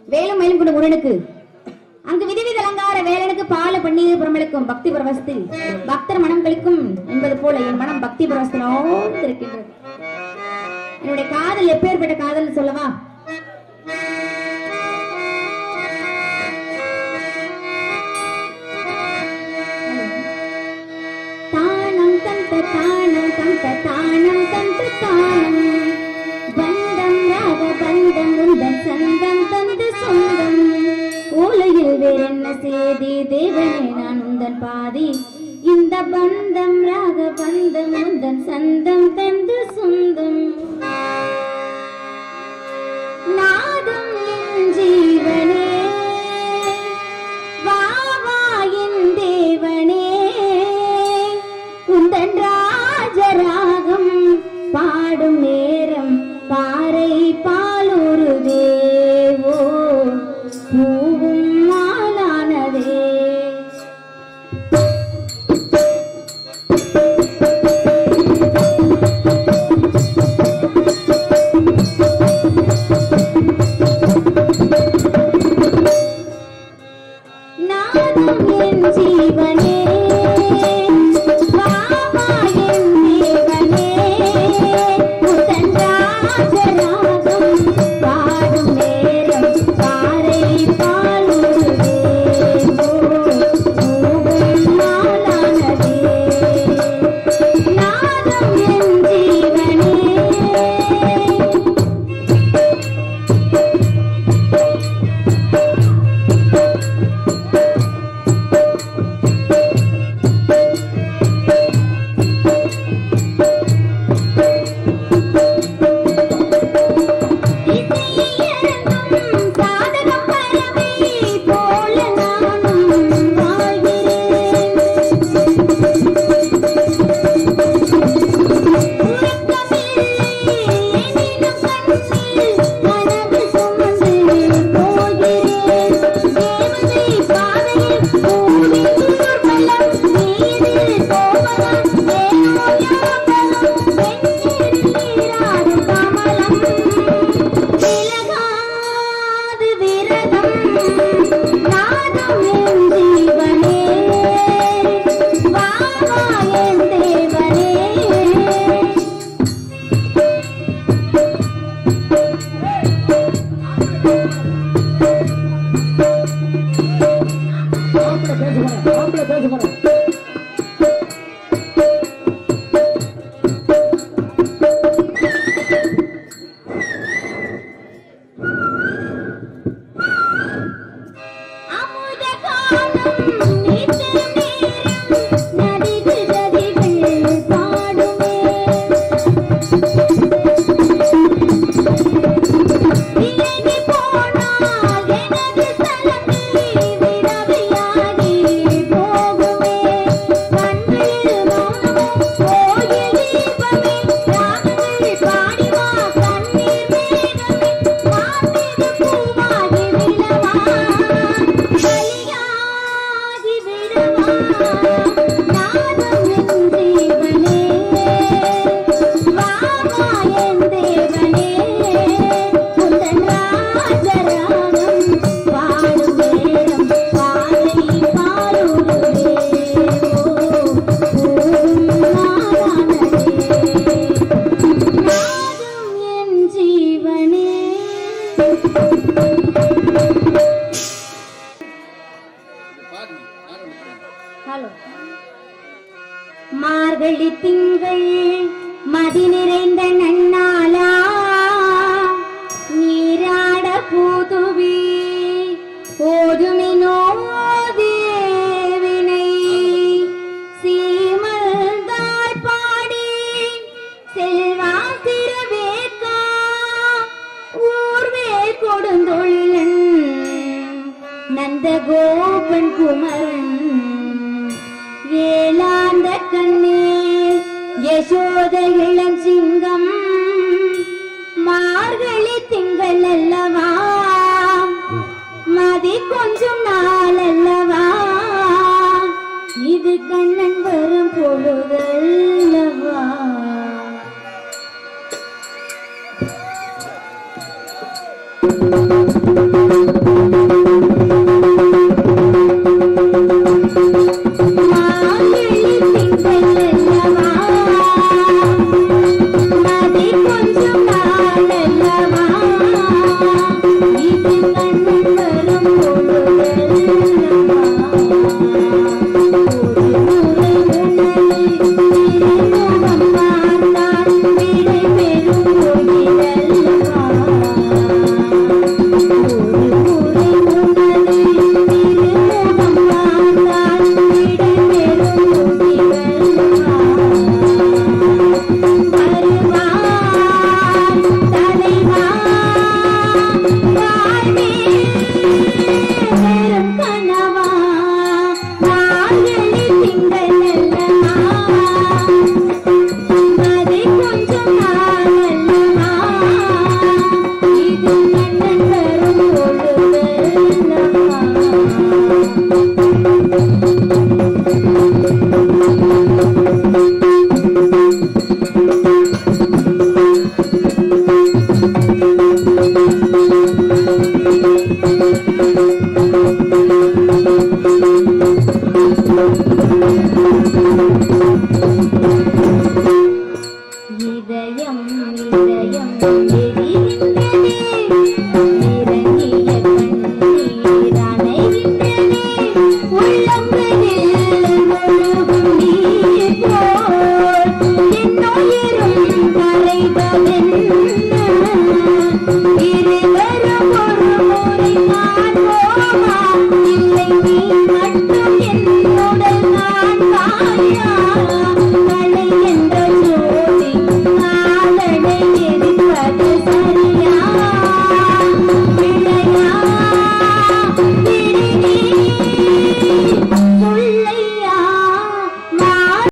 வேலும் மயிலும் கொண்ட முரனுக்கு அங்கு விதவித அலங்கார வேலனுக்கு பால பன்னீர் பிரமளுக்கும் பக்தி பரவசத்தில் பக்தர் மனம் கழிக்கும் என்பது போல என் மனம் பக்தி பரவசத்தோடு இருக்கின்றது. என்னுடைய காதல் எப்பேற்பட்ட காதல் சொல்லவா? தானம் தந்த தானம் தந்த தானம் தந்த தானம் பந்தம் ராக பந்தம் உந்தன் சந்தம் தந்த சொந்தம் உலகில் வேறென்ன சேதி தேவனே நான் உந்தன் பாதி இந்த பந்தம் ராக பந்தம் உந்தன் சந்தம் தந்த சொந்தம் நாதம் என் ஜீவனே வாவா என் தேவனே உந்தன் ராஜராகம் பாடும் நேரம் பாறை பாலூரு தேவோ பூவும் மாலானதே நாதம் என் ஜீவனே ஹலோ. மார்கழி திங்கள் மதி நிறைந்த நன்னாளா நீராட பூதுவி ஓதுமினோ தேவினை சீமல்தாள் பாடி செல்வா திருவேக்கா ஊர்வே கொடுந்தொழிலன் நந்த கோபன் குமரன் ஏலாந்த கண்ணீர் யசோத இளம் சிங்கம் மார்கழி திங்கள் அல்லவா மதி கொஞ்சம் நாள் அல்லவா இது கண்ணன் வரும் பொழுதல்லவா.